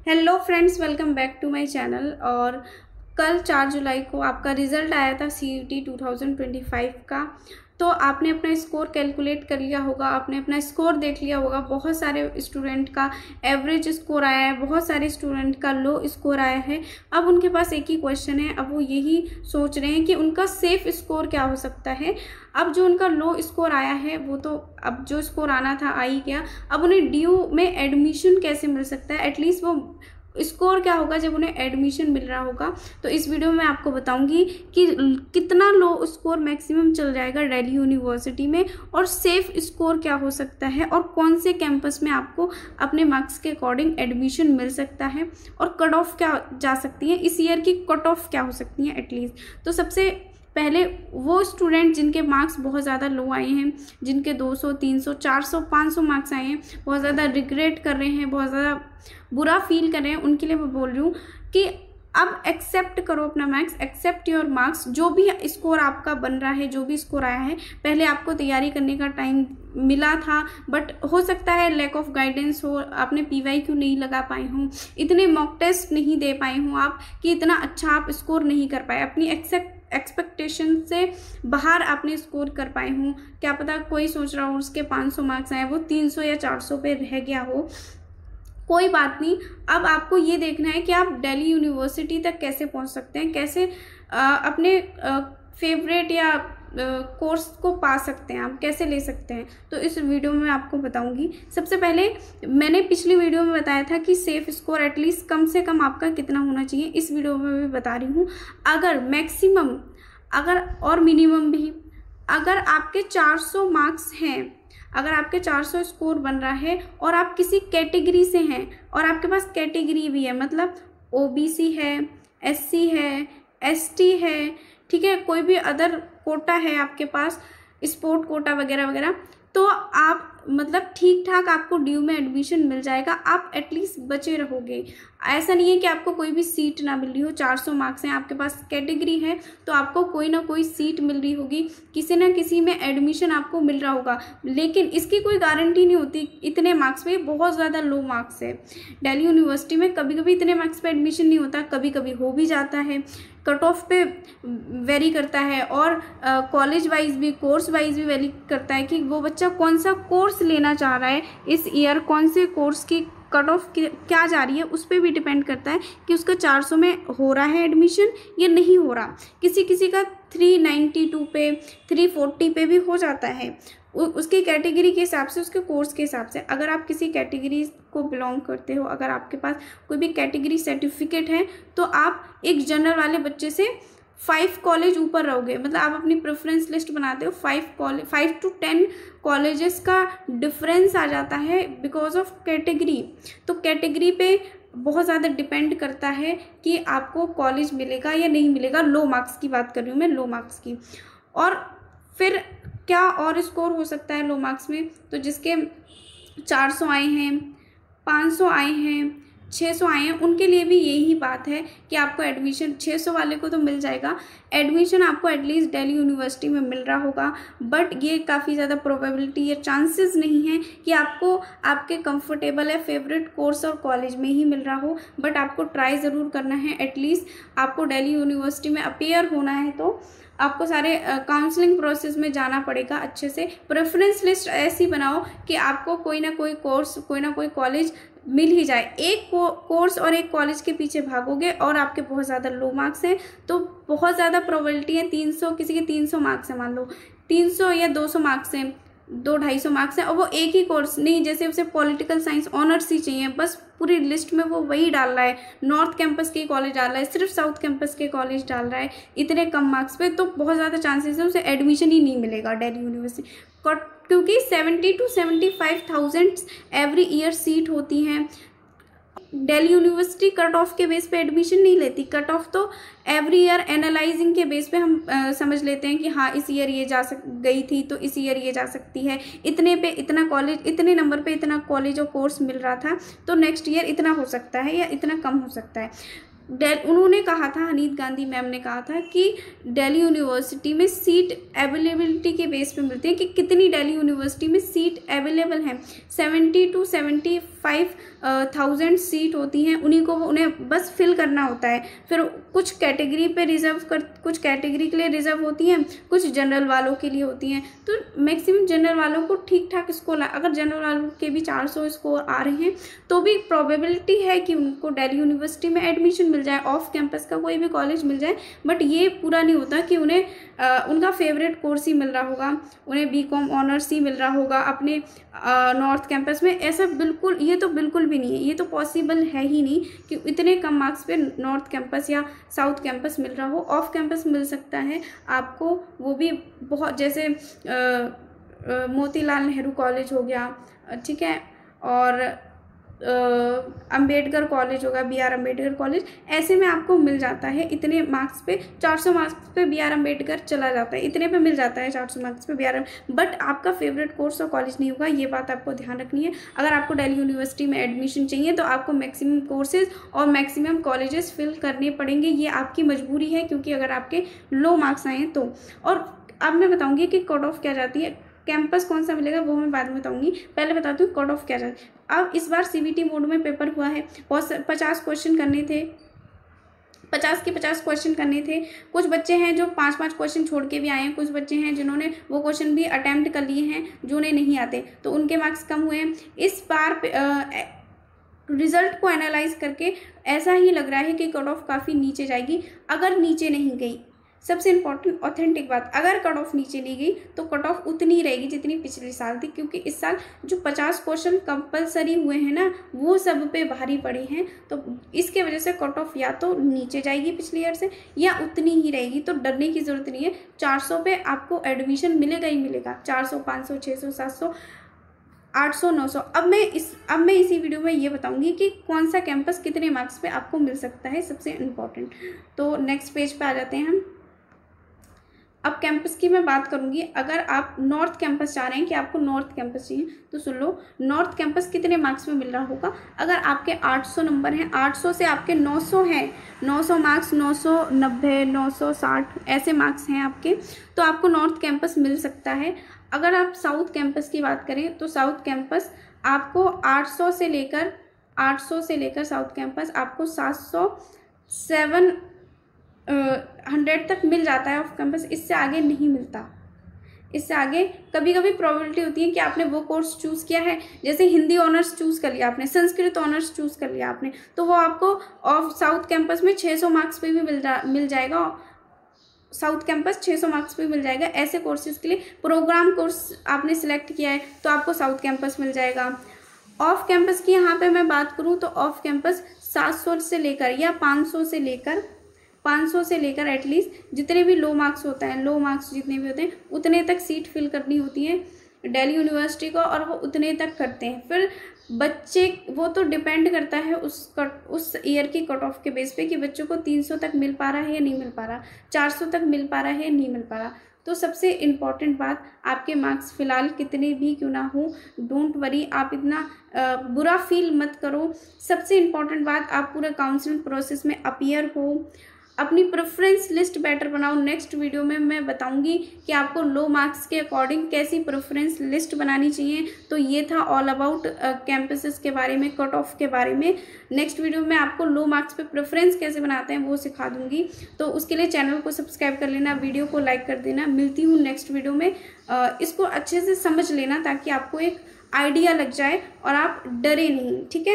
Hello friends, welcome back to my channel. और कल 4 जुलाई को आपका रिज़ल्ट आया था CUET 2025 का। तो आपने अपना स्कोर कैलकुलेट कर लिया होगा, आपने अपना स्कोर देख लिया होगा। बहुत सारे स्टूडेंट का एवरेज स्कोर आया है, बहुत सारे स्टूडेंट का लो स्कोर आया है। अब उनके पास एक ही क्वेश्चन है, अब वो यही सोच रहे हैं कि उनका सेफ स्कोर क्या हो सकता है। अब जो उनका लो स्कोर आया है वो तो अब जो स्कोर आना था आ ही गया। अब उन्हें DU में एडमिशन कैसे मिल सकता है, एटलीस्ट वो स्कोर क्या होगा जब उन्हें एडमिशन मिल रहा होगा। तो इस वीडियो में मैं आपको बताऊंगी कि कितना लो स्कोर मैक्सिमम चल जाएगा दिल्ली यूनिवर्सिटी में, और सेफ स्कोर क्या हो सकता है, और कौन से कैंपस में आपको अपने मार्क्स के अकॉर्डिंग एडमिशन मिल सकता है, और कट ऑफ क्या जा सकती है, इस ईयर की कट ऑफ क्या हो सकती है एटलीस्ट। तो सबसे पहले वो स्टूडेंट जिनके मार्क्स बहुत ज़्यादा लो आए हैं, जिनके 200, 300, 400, 500 मार्क्स आए हैं, बहुत ज़्यादा रिग्रेट कर रहे हैं, बहुत ज़्यादा बुरा फील कर रहे हैं, उनके लिए मैं बोल रही हूँ कि अब एक्सेप्ट करो अपना मार्क्स, एक्सेप्ट योर मार्क्स। जो भी स्कोर आपका बन रहा है, जो भी स्कोर आया है, पहले आपको तैयारी करने का टाइम मिला था, बट हो सकता है लैक ऑफ गाइडेंस हो, आपने PYQ नहीं लगा पाए हों, इतने मॉक टेस्ट नहीं दे पाए हों आप कि इतना अच्छा आप स्कोर नहीं कर पाए, अपनी एक्सपेक्टेशन से बाहर आपने स्कोर कर पाए हों। क्या पता कोई सोच रहा हो उसके 500 मार्क्स आए, वो 300 या 400 पे रह गया हो। कोई बात नहीं, अब आपको ये देखना है कि आप दिल्ली यूनिवर्सिटी तक कैसे पहुंच सकते हैं, कैसे अपने फेवरेट या कोर्स को पा सकते हैं, आप कैसे ले सकते हैं। तो इस वीडियो में मैं आपको बताऊंगी। सबसे पहले मैंने पिछली वीडियो में बताया था कि सेफ स्कोर एटलीस्ट कम से कम आपका कितना होना चाहिए, इस वीडियो में भी बता रही हूँ। अगर मैक्सिमम, अगर और मिनिमम भी, अगर आपके 400 मार्क्स हैं, अगर आपके 400 स्कोर बन रहा है और आप किसी कैटेगरी से हैं, और आपके पास कैटेगरी भी है, मतलब OBC है, SC है, ST है, ठीक है, कोई भी अदर कोटा है आपके पास, स्पोर्ट कोटा वगैरह वगैरह, तो आप मतलब ठीक ठाक आपको DU में एडमिशन मिल जाएगा, आप एटलीस्ट बचे रहोगे। ऐसा नहीं है कि आपको कोई भी सीट ना मिल रही हो। 400 मार्क्स हैं, आपके पास कैटेगरी है, तो आपको कोई ना कोई सीट मिल रही होगी, किसी ना किसी में एडमिशन आपको मिल रहा होगा, लेकिन इसकी कोई गारंटी नहीं होती। इतने मार्क्स पे बहुत ज़्यादा लो मार्क्स है दिल्ली यूनिवर्सिटी में, कभी कभी इतने मार्क्स पे एडमिशन नहीं होता, कभी कभी हो भी जाता है, कट ऑफ पे वेरी करता है, और कॉलेज वाइज भी, कोर्स वाइज भी वेरी करता है कि वो बच्चा कौन सा कोर्स लेना चाह रहा है इस ईयर, कौन से कोर्स की कट ऑफ क्या जा रही है, उस पर भी डिपेंड करता है कि उसका 400 में हो रहा है एडमिशन या नहीं हो रहा। किसी किसी का 392 पे, 340 पे भी हो जाता है, उसकी कैटेगरी के हिसाब से, उसके कोर्स के हिसाब से। अगर आप किसी कैटेगरी को बिलोंग करते हो, अगर आपके पास कोई भी कैटेगरी सर्टिफिकेट है, तो आप एक जनरल वाले बच्चे से 5 कॉलेज ऊपर रहोगे। मतलब आप अपनी प्रेफरेंस लिस्ट बनाते हो, 5 to 10 कॉलेजेस का डिफरेंस आ जाता है बिकॉज ऑफ कैटेगरी। तो कैटेगरी पे बहुत ज़्यादा डिपेंड करता है कि आपको कॉलेज मिलेगा या नहीं मिलेगा। लो मार्क्स की बात कर रही हूँ मैं, लो मार्क्स की। और फिर क्या और स्कोर हो सकता है लो मार्क्स में, तो जिसके 400 आए हैं, 500 आए हैं, 600 आए हैं, उनके लिए भी यही बात है कि आपको एडमिशन 600 वाले को तो मिल जाएगा, एडमिशन आपको एटलीस्ट दिल्ली यूनिवर्सिटी में मिल रहा होगा, बट ये काफ़ी ज़्यादा प्रोबेबिलिटी या चांसेस नहीं है कि आपको आपके कंफर्टेबल या फेवरेट कोर्स और कॉलेज में ही मिल रहा हो। बट आपको ट्राई ज़रूर करना है, एटलीस्ट आपको दिल्ली यूनिवर्सिटी में अपीयर होना है, तो आपको सारे काउंसलिंग प्रोसेस में जाना पड़ेगा। अच्छे से प्रेफरेंस लिस्ट ऐसी बनाओ कि आपको कोई ना कोई कोर्स, कोई ना कोई कॉलेज मिल ही जाए। एक कोर्स और एक कॉलेज के पीछे भागोगे और आपके बहुत ज़्यादा लो मार्क्स हैं, तो बहुत ज़्यादा प्रोबेबिलिटी है 300, किसी के 300 मार्क्स हैं, मान लो 300 या 200 मार्क्स हैं, 200-250 मार्क्स हैं, और वो एक ही कोर्स नहीं, जैसे उसे पॉलिटिकल साइंस ऑनर्स ही चाहिए, बस पूरी लिस्ट में वो वही डाल रहा है, नॉर्थ कैंपस के कॉलेज डाल रहा है, सिर्फ साउथ कैंपस के कॉलेज डाल रहा है इतने कम मार्क्स पे, तो बहुत ज़्यादा चांसेस है उसे एडमिशन ही नहीं मिलेगा दिल्ली यूनिवर्सिटी, क्योंकि 70 to 75,000 एवरी ईयर सीट होती हैं। दिल्ली यूनिवर्सिटी कट ऑफ के बेस पे एडमिशन नहीं लेती, कट ऑफ तो एवरी ईयर एनालाइजिंग के बेस पे हम समझ लेते हैं कि हाँ इस ईयर ये गई थी तो इस ईयर ये जा सकती है, इतने पे इतना कॉलेज, इतने नंबर पे इतना कॉलेज और कोर्स मिल रहा था, तो नेक्स्ट ईयर इतना हो सकता है या इतना कम हो सकता है। उन्होंने कहा था, हनीत गांधी मैम ने कहा था कि दिल्ली यूनिवर्सिटी में सीट अवेलेबिलिटी के बेस पे मिलती है कि कितनी दिल्ली यूनिवर्सिटी में सीट अवेलेबल हैं। 70 to 75,000 सीट होती हैं, उन्हें बस फिल करना होता है। फिर कुछ कैटेगरी पे कुछ कैटेगरी के लिए रिजर्व होती हैं, कुछ जनरल वालों के लिए होती हैं। तो मैक्सिमम जनरल वालों को ठीक ठाक स्कोर, अगर जनरल वालों के भी 400 स्कोर आ रहे हैं तो भी प्रोबेबिलिटी है कि उनको दिल्ली यूनिवर्सिटी में एडमिशन मिल जाए, ऑफ कैंपस का कोई भी कॉलेज मिल जाए। बट ये पूरा नहीं होता कि उन्हें उनका फेवरेट कोर्स ही मिल रहा होगा, उन्हें बीकॉम ऑनर्स ही मिल रहा होगा अपने नॉर्थ कैंपस में। ऐसा बिल्कुल, ये तो बिल्कुल भी नहीं है, ये तो पॉसिबल है ही नहीं कि इतने कम मार्क्स पे नॉर्थ कैंपस या साउथ कैंपस मिल रहा हो। ऑफ कैंपस मिल सकता है आपको, वो भी बहुत, जैसे मोतीलाल नेहरू कॉलेज हो गया, ठीक है, और अंबेडकर कॉलेज होगा, BR अम्बेडकर कॉलेज, ऐसे में आपको मिल जाता है इतने मार्क्स पे। 400 मार्क्स पे BR अम्बेडकर चला जाता है, इतने पे मिल जाता है 400 मार्क्स पे BR। बट आपका फेवरेट कोर्स और कॉलेज नहीं होगा, ये बात आपको ध्यान रखनी है। अगर आपको दिल्ली यूनिवर्सिटी में एडमिशन चाहिए तो आपको मैक्सिमम कोर्सेज और मैक्सिमम कॉलेजेस फिल करने पड़ेंगे, ये आपकी मजबूरी है, क्योंकि अगर आपके लो मार्क्स आए तो। और अब मैं बताऊँगी कि कट ऑफ क्या जाती है, कैंपस कौन सा मिलेगा वो मैं बाद में बताऊंगी, पहले बताती हूँ कट ऑफ क्या जाती है। अब इस बार CBT मोड में पेपर हुआ है, 50 क्वेश्चन करने थे, 50 के 50 क्वेश्चन करने थे। कुछ बच्चे हैं जो 5-5 क्वेश्चन छोड़ के भी आए हैं, कुछ बच्चे हैं जिन्होंने वो क्वेश्चन भी अटैम्प्ट कर लिए हैं जो उन्हें नहीं आते, तो उनके मार्क्स कम हुए हैं। इस बार रिजल्ट को एनालाइज करके ऐसा ही लग रहा है कि कट ऑफ काफ़ी नीचे जाएगी। अगर नीचे नहीं गई, सबसे इम्पॉर्टेंट ऑथेंटिक बात, अगर कट ऑफ नीचे नहीं गई तो कट ऑफ उतनी ही रहेगी जितनी पिछले साल थी, क्योंकि इस साल जो 50 क्वेश्चन कंपलसरी हुए हैं ना, वो सब पे भारी पड़े हैं। तो इसके वजह से कट ऑफ या तो नीचे जाएगी पिछले ईयर से, या उतनी ही रहेगी। तो डरने की ज़रूरत नहीं है, 400 पे आपको एडमिशन मिलेगा ही मिलेगा, 400, 500, 600, 700, 800, 900। अब मैं इसी वीडियो में ये बताऊंगी कि कौन सा कैंपस कितने मार्क्स पे आपको मिल सकता है, सबसे इम्पॉर्टेंट। तो नेक्स्ट पेज पे आ जाते हैं हम। अब कैंपस की मैं बात करूंगी। अगर आप नॉर्थ कैंपस चाह रहे हैं कि आपको नॉर्थ कैंपस चाहिए तो सुन लो, नॉर्थ कैंपस कितने मार्क्स में मिल रहा होगा। अगर आपके 800 नंबर हैं, 800 से आपके 900 हैं, 900 मार्क्स, 990, 960 ऐसे मार्क्स हैं आपके, तो आपको नॉर्थ कैंपस मिल सकता है। अगर आप साउथ कैंपस की बात करें तो साउथ कैंपस आपको 800 से लेकर साउथ कैंपस आपको 700 तक मिल जाता है ऑफ कैंपस, इससे आगे नहीं मिलता। इससे आगे कभी कभी प्रोबेबिलिटी होती है कि आपने वो कोर्स चूज़ किया है, जैसे हिंदी ऑनर्स चूज़ कर लिया आपने, संस्कृत ऑनर्स चूज़ कर लिया आपने, तो वो आपको ऑफ साउथ कैंपस में 600 मार्क्स पे भी मिल जाएगा। साउथ कैंपस 600 मार्क्स पे मिल जाएगा। ऐसे कोर्सेज के लिए प्रोग्राम कोर्स आपने सिलेक्ट किया है तो आपको साउथ कैंपस मिल जाएगा। ऑफ कैंपस की यहाँ पे मैं बात करूँ तो ऑफ कैंपस 700 से लेकर या 500 से लेकर एटलीस्ट जितने भी लो मार्क्स होता है, लो मार्क्स जितने भी होते हैं उतने तक सीट फिल करनी होती है दिल्ली यूनिवर्सिटी को, और वो उतने तक करते हैं। फिर बच्चे, वो तो डिपेंड करता है उस ईयर की कट ऑफ के बेस पे कि बच्चों को 300 तक मिल पा रहा है या नहीं मिल पा रहा, 400 तक मिल पा रहा है या नहीं मिल पा रहा। तो सबसे इम्पॉर्टेंट बात, आपके मार्क्स फ़िलहाल कितने भी क्यों ना हो, डोंट वरी, आप इतना बुरा फील मत करो। सबसे इम्पॉर्टेंट बात, आप पूरे काउंसलिंग प्रोसेस में अपीयर हो, अपनी प्रेफरेंस लिस्ट बेटर बनाओ। नेक्स्ट वीडियो में मैं बताऊंगी कि आपको लो मार्क्स के अकॉर्डिंग कैसी प्रेफरेंस लिस्ट बनानी चाहिए। तो ये था ऑल अबाउट कैंपसेस के बारे में, कट ऑफ के बारे में। नेक्स्ट वीडियो में आपको लो मार्क्स पे प्रेफरेंस कैसे बनाते हैं वो सिखा दूंगी। तो उसके लिए चैनल को सब्सक्राइब कर लेना, वीडियो को लाइक कर देना। मिलती हूँ नेक्स्ट वीडियो में। इसको अच्छे से समझ लेना ताकि आपको एक आइडिया लग जाए और आप डरे नहीं, ठीक है।